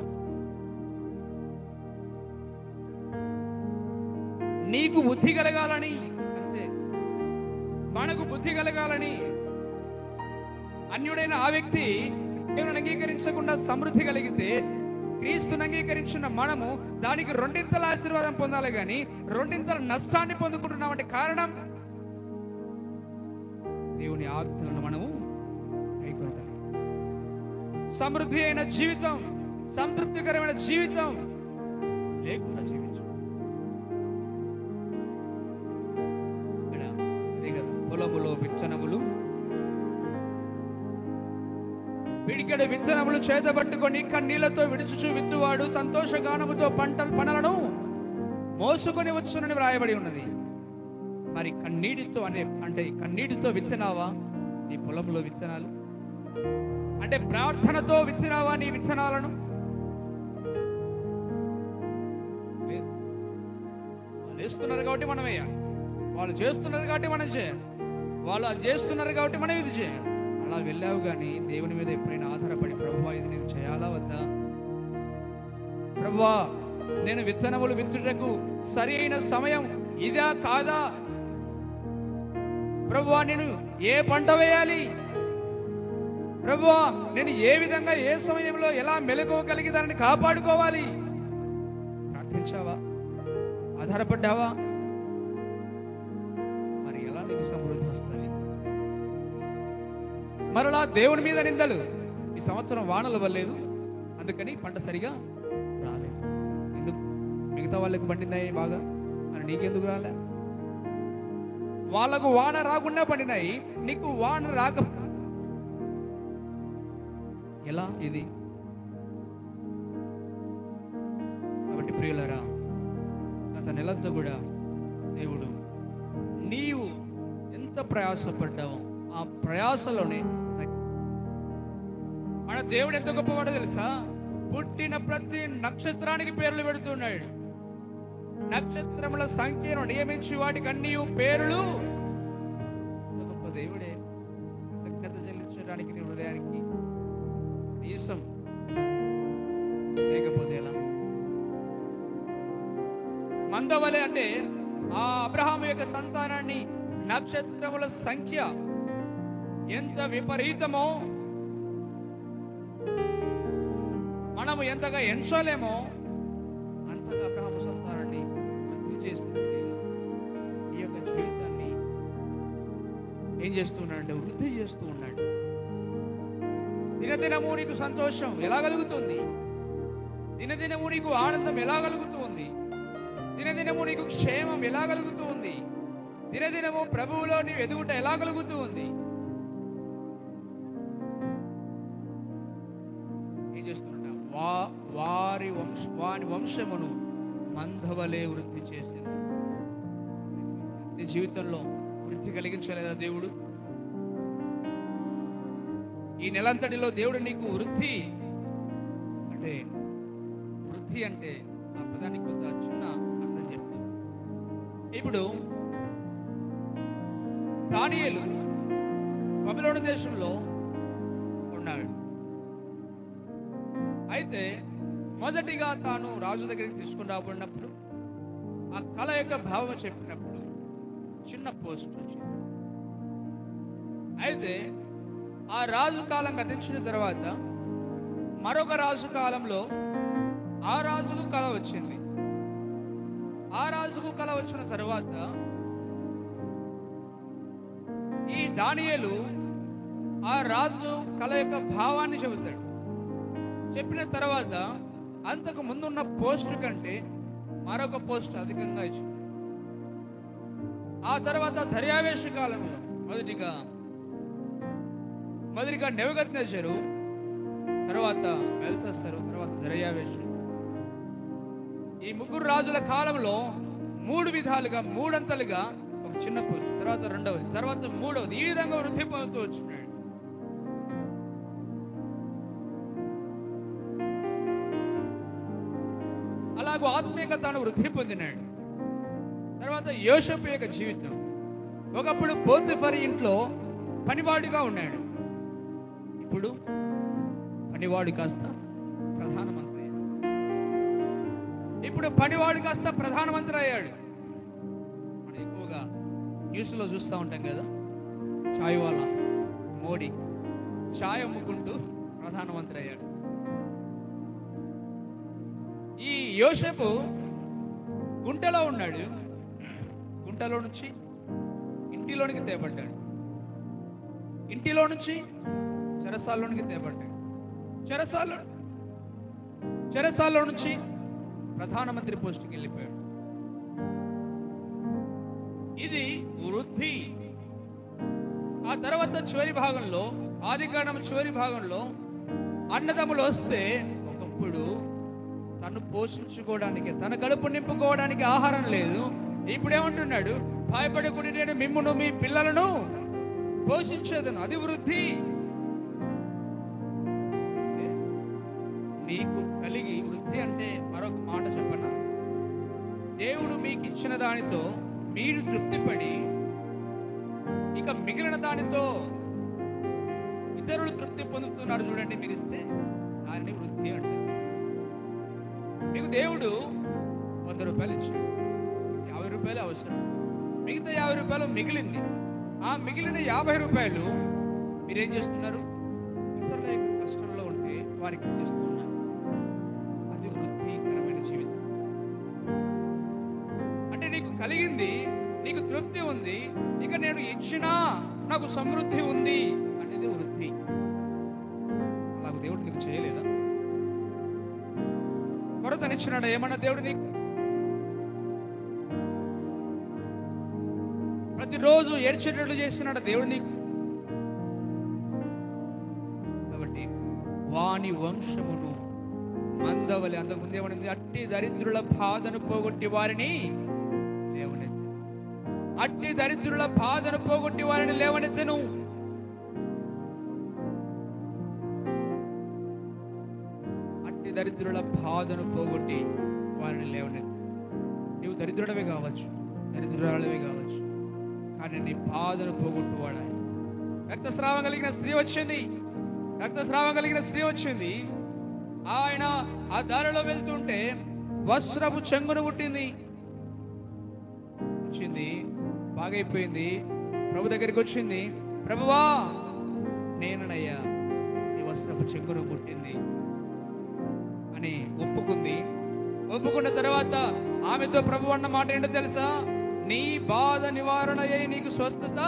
నీకు బుద్ధి కలగాలని, అంతే, మనకు బుద్ధి కలగాలని అన్యుడైన ఆ వ్యక్తి దేవుని అంగీకరించకుండా సమృద్ధి కలిగితే, క్రీస్తుని అంగీకరించిన మనము దానికి రెండింతల ఆశీర్వాదం పొందాలి కానీ రెండింతల నష్టాన్ని పొందుకుంటున్నామంటే కారణం దేవుని ఆజ్ఞలను మనము కైకొనటం. సమృద్ధి అయిన జీవితం, సంతృప్తికరమైన జీవితం లేకుండా జీవించు. అదే కదా, పొలములో విత్తనములు, పిడికెడు విత్తనములు చేతబట్టుకొని కన్నీళ్లతో విడుచుచు విత్తువాడు సంతోషగానముతో పనులను మోసుకొని వచ్చునని వ్రాయబడి ఉన్నది. మరి కన్నీటితో అంటే కన్నీటితో విత్తనావా నీ పొలంలో విత్తనాలు? అంటే ప్రార్థనతో విత్తనావా నీ విత్తనాలను? వాళ్ళు వేస్తున్నారు కాబట్టి మనం వేయాలి, వాళ్ళు చేస్తున్నారు కాబట్టి మనం చేయాలి, వాళ్ళు అది చేస్తున్నారు కాబట్టి మనం ఇది చేయాలి. అలా వెళ్ళావు కానీ దేవుని మీద ఎప్పుడైనా ఆధారపడి, ప్రభువా ఇది నేను చేయాలా వద్దా, ప్రభువా నేను విత్తనములు విత్తుటకు సరి అయిన సమయం ఇదా కాదా, ప్రభువా నేను ఏ పంట వేయాలి, ప్రభువా నేను ఏ విధంగా ఏ సమయంలో ఎలా మెలకువగలిగి దానిని కాపాడుకోవాలి, ప్రార్థించావా? ఆధారపడ్డావా? మరి ఎలా నీకు సమృద్ధి వస్తుంది? మరలా దేవుని మీద నిందలు, ఈ సంవత్సరం వానలు వల్లేదు అందుకని పంట సరిగా రాలేదు. ఎందుకు? మిగతా వాళ్ళకి పండినాయి బాగా, మరి నీకెందుకు రాలే? వాళ్ళకు వాన రాకుండా పండినాయి, నీకు వాన రాక ఎలా ఇది? కాబట్టి ప్రియులారా, గత నెలంతా కూడా దేవుడు నీవు ఎంత ప్రయాసపడ్డావో ఆ ప్రయాసలోనే మన దేవుడు ఎంత గొప్పవాడో తెలుసా? పుట్టిన ప్రతి నక్షత్రానికి పేర్లు పెడుతున్నాడు. నక్షత్రముల సంఖ్యను నియమించి వాటికి అన్ని పేర్లు. గొప్ప దేవుడే. కృతజ్ఞత చెల్లించడానికి నీ హృదయానికి నీసం లేకపోతే ఎలా? మందవలే అంటే ఆ అబ్రహాము యొక్క సంతానాన్ని నక్షత్రముల సంఖ్య ఎంత విపరీతమో మనము ఎంతగా ఎంచలేమో అంతగా అబ్రహాము సంతానాన్ని వృద్ధి చేస్తుంది. ఈ యొక్క జీవితాన్ని ఏం చేస్తున్నాడంటే వృద్ధి చేస్తూ ఉన్నాడు. దినదినము నీకు సంతోషం ఎలా కలుగుతుంది? దినదినము నీకు ఆనందం ఎలా కలుగుతుంది? దినదినము నీకు క్షేమం ఎలా కలుగుతూ ఉంది? దినదినము ప్రభువులో నీవు ఎదుగుట ఎలా కలుగుతూ ఉంది? ఏం చేస్తున్నా? వాని వంశమును మందవలే వృద్ధి చేసింది. నీ జీవితంలో వృద్ధి కలిగించలేదా దేవుడు? ఈ నెలంతటిలో దేవుడు నీకు వృద్ధి అంటే ఆ పదానికి కొంత చిన్న అర్థం చెప్తాను. ఇప్పుడు దానియేలు బబులోను దేశంలో ఉన్నాడు. అయితే మొదటిగా తాను రాజు దగ్గరికి తీసుకుని రాబడినప్పుడు ఆ కళ యొక్క భావం చెప్పినప్పుడు చిన్న పోస్ట్ వచ్చింది. అయితే ఆ రాజు కాలం గతించిన తర్వాత మరొక రాజు కాలంలో ఆ రాజుకు కళ వచ్చింది. ఆ రాజుకు కళ వచ్చిన తర్వాత ఈ దానియేలు ఆ రాజు కళ యొక్క భావాన్ని చెబుతాడు. చెప్పిన తర్వాత అంతకు ముందున్న పోస్టు కంటే మరొక పోస్ట్ అధికంగా ఇచ్చింది. ఆ తర్వాత దర్యావేష కాలంలో మొదటిగా నెబుకద్నెజరు, తర్వాత బెల్షస్సరు, తర్వాత దర్యావేషు. ఈ ముగ్గురు రాజుల కాలంలో మూడు విధాలుగా, మూడంతలుగా ఒక చిన్న పోస్ట్, తర్వాత రెండవది, తర్వాత మూడవది, ఈ విధంగా వృద్ధి పొందుతూ వచ్చినాడు. అలాగూ ఆత్మీయంగా తాను వృద్ధి పొందినాడు. తర్వాత యోసేపు యొక్క జీవితం. ఒకప్పుడు పోతిఫరు ఇంట్లో పనివాడిగా ఉన్నాడు. ఇప్పుడు పనివాడు కాస్త ప్రధానమంత్రి. ఇప్పుడు పనివాడు కాస్త ప్రధానమంత్రి అయ్యాడు. మనం ఎక్కువగా న్యూస్లో చూస్తూ ఉంటాం కదా, చాయ్ వాలా మోడీ చాయ్ అమ్ముకుంటూ ప్రధానమంత్రి అయ్యాడు. ఈ యోసేపు గుంటలో ఉన్నాడు. గుంటలో నుంచి ఇంటిలోనికి తేబడ్డాడు. ఇంటిలో నుంచి చెరసాలలోనికి తేబడ్డాడు. చెరసాలలో నుంచి ప్రధానమంత్రి పోస్టుకి వెళ్ళిపోయాడు. ఇది వృద్ధి. ఆ తర్వాత చివరి భాగంలో, ఆదికాండం చివరి భాగంలో అన్నదమ్ములు వస్తే ఒకప్పుడు తను పోషించుకోవడానికి, తన కడుపు నింపుకోవడానికి ఆహారం లేదు. ఇప్పుడేమంటున్నాడు? భయపడకుడి, నేను మిమ్మును మీ పిల్లలను పోషించేదను. అది వృద్ధి. నీకు కలిగి వృద్ధి అంటే మరొక మాట చెప్పనా, దేవుడు మీకు ఇచ్చిన దానితో మీరు తృప్తిపడి ఇక మిగిలిన దానితో ఇతరులు తృప్తి పొందుతున్నారు చూడండి, మీరు ఇస్తే దాన్ని వృద్ధి అంటే. మీకు దేవుడు 100 రూపాయలు ఇచ్చాడు, 50 రూపాయలు అవసరం, మిగతా 50 రూపాయలు మిగిలింది. ఆ మిగిలిన 50 రూపాయలు మీరేం చేస్తున్నారు? ఇతరుల యొక్క కష్టంలో ఉంటే వారికి చేస్తున్నారు. అది వృద్ధికరమైన జీవితం. అంటే నీకు కలిగింది, నీకు తృప్తి ఉంది, ఇక నేను ఇచ్చినా నాకు సమృద్ధి ఉంది అనేది వృద్ధి. అలాగ దేవుడు నీకు చేయలేదా? కొరతనిచ్చినాడా ఏమన్నా దేవుడు నీకు? ప్రతిరోజు ఏడ్చేటట్లు చేస్తున్నాడు దేవుడు నీకు? కాబట్టి వాని వంశమును మందవలి, అంతకుముందు ఏమనింది? అట్టి దరిద్రుల బాధను పోగొట్టి వారిని లేవనెత్తు. అట్టి దరిద్రుల బాధను పోగొట్టి వారిని లేవనెత్తను. అట్టి దరిద్రుల బాధను పోగొట్టి వారిని లేవనెత్తు. నీవు దరిద్రుడవే కావచ్చు, దరిద్రురాలవే కావచ్చు, కానీ నీ బాధను పోగొట్టువాడా. రక్తస్రావం కలిగిన స్త్రీ వచ్చింది. ఆయన ఆ దారిలో వెళ్తుంటే వస్త్రపు చెంగును పుట్టింది. బాగైపోయింది. ప్రభు దగ్గరికి వచ్చింది. ప్రభువా, నేననయ్యా, ఈ వస్త్రపు చెంగును పుట్టింది అని ఒప్పుకుంది. ఒప్పుకున్న తర్వాత ఆమెతో ప్రభు అన్న మాట ఏంటో తెలుసా? నీ బాధ నివారణ అయ్యి నీకు స్వస్థత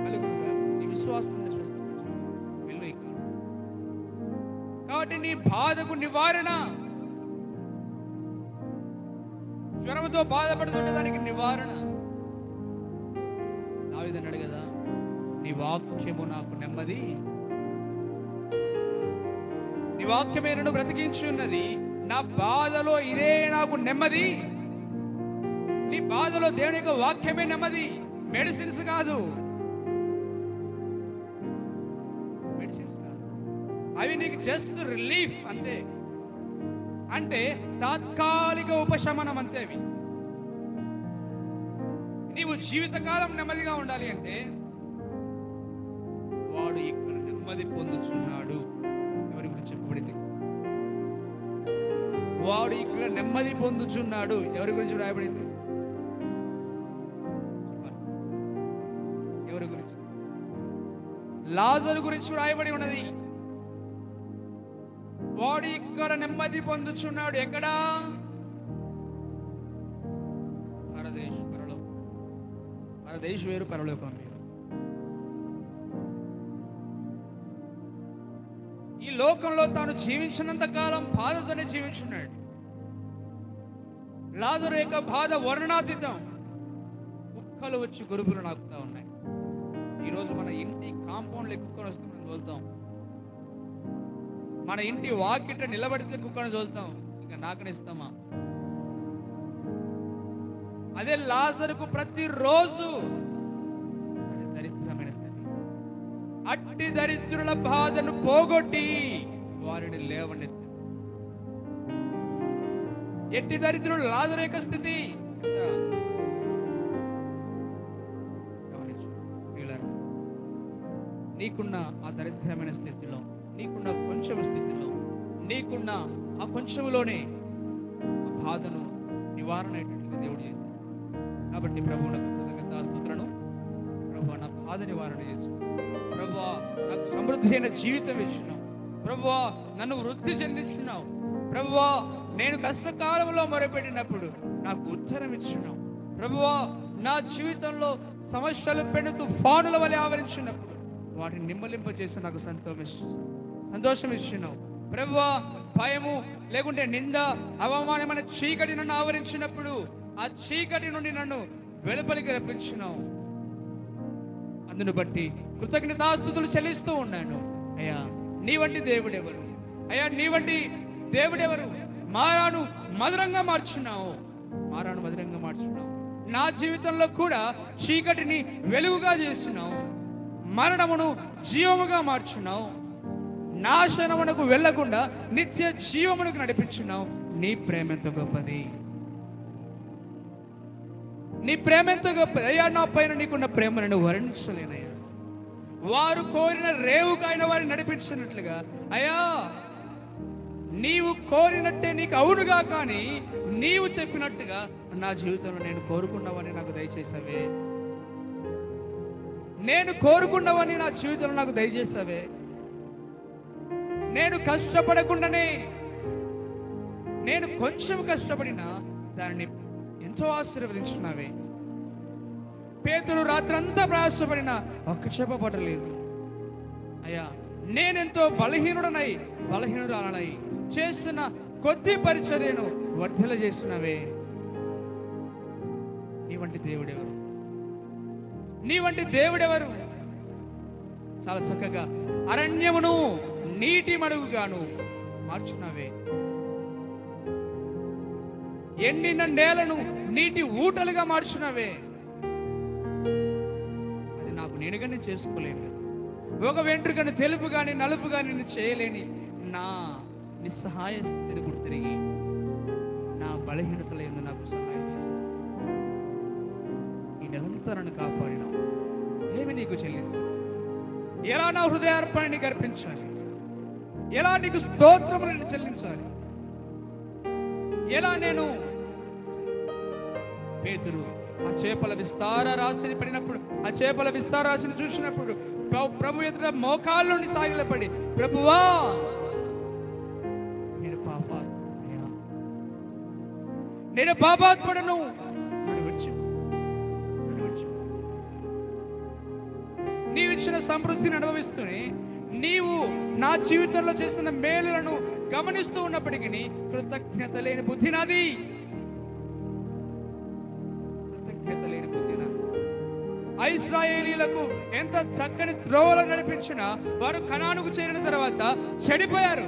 కలుగుతుంది. నీ విశ్వాసాన్ని స్వస్థపరచు, వెళ్ళు ఇక. కాబట్టి నీ బాధకు నివారణ, జ్వరంతో బాధపడుతుంటే దానికి నివారణ. దావీదు అన్నాడు కదా, నీ వాక్యము నాకు నెమ్మది, నీ వాక్యమే నన్ను బ్రతికించి ఉన్నది, నా బాధలో ఇదే నాకు నెమ్మది. నీ బాధలో దేవుని యొక్క వాక్యమే నెమ్మది, మెడిసిన్స్ కాదు. అవి నీకు జస్ట్ రిలీఫ్ అంతే, అంటే తాత్కాలిక ఉపశమనం అంతే. అవి నీవు జీవితకాలం నెమ్మదిగా ఉండాలి అంటే వాడు ఇక్కడ నెమ్మది పొందుచున్నాడు. ఎవరి గురించి చెప్పబడింది? వాడు ఇక్కడ నెమ్మది పొందుచున్నాడు. ఎవరి గురించి రాయబడింది? ఎవరి గురించి? లాజరు గురించి రాయబడి ఉన్నది. వాడు ఇక్కడ నెమ్మది పొందుచున్నాడు. ఎక్కడా? పరదేశు వేరు, పరలోకం వేరు. ఈ లోకంలో తాను జీవించినంత కాలం బాధతోనే జీవించున్నాడు. లాజరు యొక్క బాధ వర్ణనాతీతం. కుక్కలు వచ్చి గొరుపులు నాకుతా ఉన్నాయి. ఈరోజు మన ఇంటి కాంపౌండ్లో కుక్కను వస్తే మనం తోలుతాం. మన ఇంటి వాకిట నిలబడితే కుక్కను తోలుతాం. ఇంకా నాకనిస్తామా? అదే లాజరుకు ప్రతిరోజు దరిద్రమైన స్థితి. అట్టి దరిద్రుల బాధను పోగొట్టి వారిని లేవనెత్తి. ఎట్టి దరిద్రులు లాజరు యొక్క స్థితి. నీకున్న ఆ దరిద్రమైన స్థితిలో, నీకున్న కొంచెం స్థితిలో, నీకున్న ఆ కొంచెంలోనే ఆ బాధను నివారణ అయ్యేటట్లుగా దేవుడు చేశాడు. కాబట్టి ప్రభువునకు కృతజ్ఞతాస్తుతులను. ప్రభువా, నా బాధ నివారణ చేసు. ప్రభువా, నాకు సమృద్ధి అయిన జీవితం ఇచ్చినావు. ప్రభువా, నన్ను వృద్ధి చెందించున్నావు. ప్రభువా, నేను కష్టకాలంలో మొరపెట్టినప్పుడు నాకు ఉత్తరం ఇచ్చినావు. ప్రభువా, నా జీవితంలో సమస్యలు పెను తుఫానుల వలె ఆవరించినప్పుడు వాటిని నిమ్మలింపజేసి నాకు సంతోషం ఇచ్చినావు. ప్రభువా, భయము లేకుంటే నింద, అవమానమైన చీకటి నన్ను ఆవరించినప్పుడు ఆ చీకటి నుండి నన్ను వెలుపలికి రప్పించినావు. అందును బట్టి కృతజ్ఞతాస్తుతులు చెల్లిస్తూ ఉన్నాను. అయ్యా, నీ వంటి దేవుడెవరు? అయ్యా, నీ వంటి దేవుడెవరు? మారాను మధురంగా మార్చున్నావు. మారాను మధురంగా మార్చున్నావు. నా జీవితంలో కూడా చీకటిని వెలుగుగా చేస్తున్నావు. మరణమును జీవముగా మార్చున్నావు. నాశనమునకు వెళ్లకుండా నిత్య జీవమునకు నడిపించున్నావు. నీ ప్రేమ ఎంత గొప్పది! నీ ప్రేమ ఎంత గొప్పది! అయ్యా, నా పైన నీకున్న ప్రేమను నేను వర్ణించలేనయ్యా. వారు కోరిన రేవుకైన వారిని నడిపించినట్లుగా అయ్యా, నీవు కోరినట్టే నీకు అవునుగా, కానీ నీవు చెప్పినట్టుగా నా జీవితంలో నేను కోరుకున్నవని నాకు దయచేసావే. నేను కోరుకున్నవని నా జీవితంలో నాకు దయచేసావే. నేను కష్టపడకుండానే, నేను కొంచెం కష్టపడినా దానిని ఎంతో ఆశీర్వదించున్నావే. పేతురు రాత్రంతా ప్రయాసపడినా ఒక్క చేప పడలేదు. అయ్యా, నేనెంతో బలహీనురాలనై చేస్తున్న కొద్ది పరిచర్యను వర్ధల చేస్తున్నావే. నీ వంటి దేవుడెవరు? నీ వంటి దేవుడెవరు? చాలా చక్కగా అరణ్యమును నీటి మడుగుగాను మార్చున్నావే. ఎండిన నేలను నీటి ఊటలుగా మార్చున్నావే. అది నాకు నేనుగా నేను చేసుకోలేను. ఒక వెంట్రుకను తెలుపు కానీ నలుపు కానీ నేను చేయలేని నా నిస్సహాయ స్థితిని గుర్తిరిగి నా బలహీనతలందు నాకు సహాయం చేసి ఈ నెలంతా నన్ను కాపాడినావు. ఏమి నీకు చెల్లించాలి? ఎలా నా హృదయార్పణ నీకు అర్పించాలి? ఎలా నీకు స్తోత్రము నేను చెల్లించాలి? ఎలా నేను? పేతురు ఆ చేపల విస్తార రాశిని పడినప్పుడు, ఆ చేపల విస్తార రాశిని చూసినప్పుడు ప్రభు ఎదుట మోకాళ్ళ నుండి సాగిలపడి, ప్రభువా, నేను పాపాత్ముడను, నీవిచ్చిన సమృద్ధిని అనుభవిస్తూనే నీవు నా జీవితంలో చేసిన మేలులను గమనిస్తూ ఉన్నప్పటికీ కృతజ్ఞత లేని బుద్ధి నాది. కృతజ్ఞత లేని బుద్ధి నాది. ఇశ్రాయేలీయులకు ఎంత చక్కని త్రోవలు నడిపించినా వారు కనానుకు చేరిన తర్వాత చెడిపోయారు.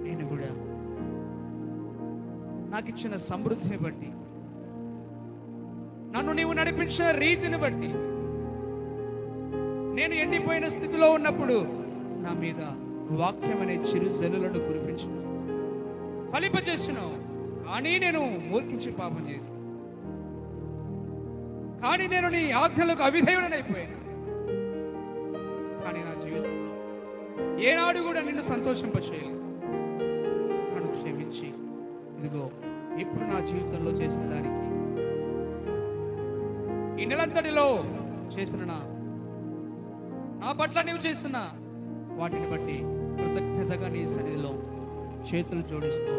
నేను కూడా నాకు ఇచ్చిన సమృద్ధిని బట్టి, నన్ను నీవు నడిపించిన రీతిని బట్టి, నేను ఎండిపోయిన స్థితిలో ఉన్నప్పుడు నా మీద వాక్యం అనే చిరు జల్లులను కురిపించు, ఫలింపచేస్తున్నావు. కానీ నేను మూర్ఖించి పాపం చేశాను, కానీ నేను నీ ఆజ్ఞలకు అవిధేయుడనైపోయాను. కానీ నా జీవితంలో ఏనాడు కూడా నిన్ను సంతోషింపచేయలేదు. నన్ను క్షమించి ఇదిగో ఇప్పుడు నా జీవితంలో చేసిన దానికి, ఈ నెలంతటిలో చేసిన నా పట్ల నీవు చేసిన వాటిని బట్టి కృతజ్ఞతగా నీ సన్నిధిలో చేతులు జోడిస్తూ,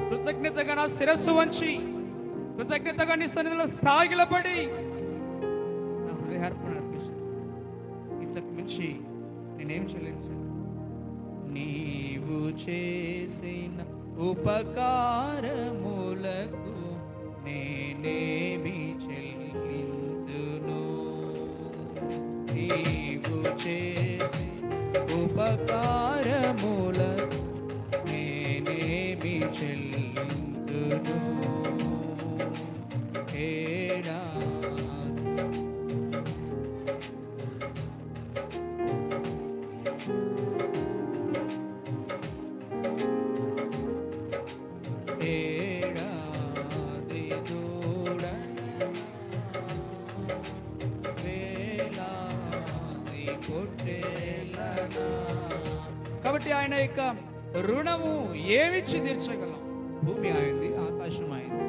కృతజ్ఞతగా నా శిరస్సు వంచి, కృతజ్ఞతగా నీ సన్నిధిలో సాగిలపడి నా హృదయార్పణ అర్పిస్తూ, ఇంతకు మించి నేనేం చెల్లించాను? నీవు చేసిన ఉపకారములకు నేనేమి చెల్లింతును? నీవు చేసి ఉపకారములకు నేనేమి చెల్లింతును? కాబట్టి ఆయన యొక్క రుణము ఏమిచ్చి తీర్చగలం? భూమి అయింది, ఆకాశం అయింది,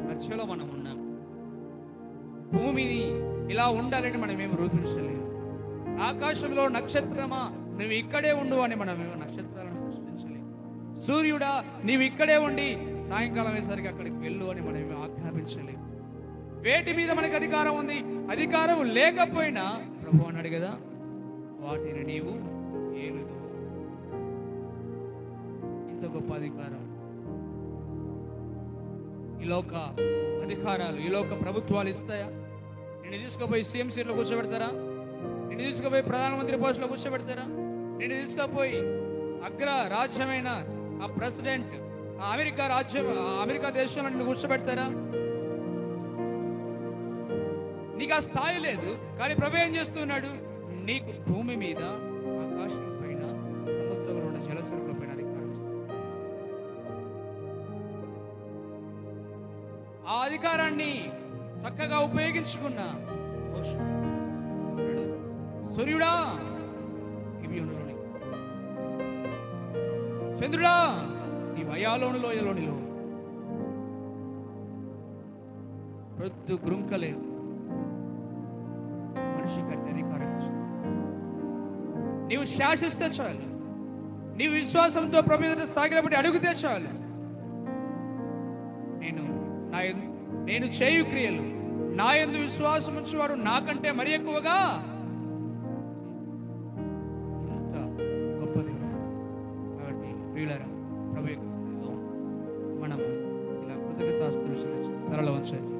మధ్యలో మనం ఉన్నాం. భూమిని ఇలా ఉండాలని మనం ఏమి రూపించలేదు. ఆకాశంలో నక్షత్రమా నువ్వు ఇక్కడే ఉండు అని మనం నక్షత్రాలను సృష్టించలేదు. సూర్యుడా నీవు ఇక్కడే ఉండి సాయంకాలం అయ్యేసరికి అక్కడికి వెళ్ళు అని మనం ఏమి ఆజ్ఞాపించలేదు. వేటి మీద మనకు అధికారం ఉంది? అధికారం లేకపోయినా ప్రభు అన్నాడు కదా, వాటిని నీవు ఏలుదు. ఇంత గొప్ప అధికారం. ఈ లోక అధికారాలు, ఈ లోక ప్రభుత్వాలు ఇస్తాయా? నిన్ను తీసుకుపోయి సీఎం సీట్లో కూర్చోబెడతారా? నిన్ను తీసుకుపోయి ప్రధానమంత్రి పోస్టులో కూర్చోబెడతారా? నిన్ను తీసుకుపోయి అగ్ర రాజ్యమైన ఆ ప్రెసిడెంట్, ఆ అమెరికా దేశంలో నిన్ను కూర్చోబెడతారా? నీకు ఆ స్థాయి లేదు. కానీ ప్రభు ఏం చేస్తున్నాడు? నీకు భూమి మీద, ఆకాశం పైన, సముద్రంలో ఉన్న జలచరుల పైన అధికారం ఇస్తాడు. ఆ అధికారాన్ని చక్కగా ఉపయోగించుకున్న సూర్యుడా గిబియోనులోని, చంద్రుడా నీ వయాలోను లోయలోనిలో ప్రొద్దు గ్రుంకలేదు, మనిషి కట్టి అధికారం ఇచ్చాడు. నీవు శాసిస్తే చాలు, నీవు విశ్వాసంతో ప్రభు ఎదుట సాగిలబట్టి అడుగుతే చాలు. నేను చేయు క్రియలు, నా యందు విశ్వాసం ఉంచువాడు నాకంటే మరి ఎక్కువగా. ఇంత గొప్ప దేవుడు. కాబట్టి ప్రియులారా, ప్రభు యొక్క సన్నిధిలో మనం ఇలా కృతజ్ఞతాస్తుతులు చెల్లించాలి. తరల వంచండి.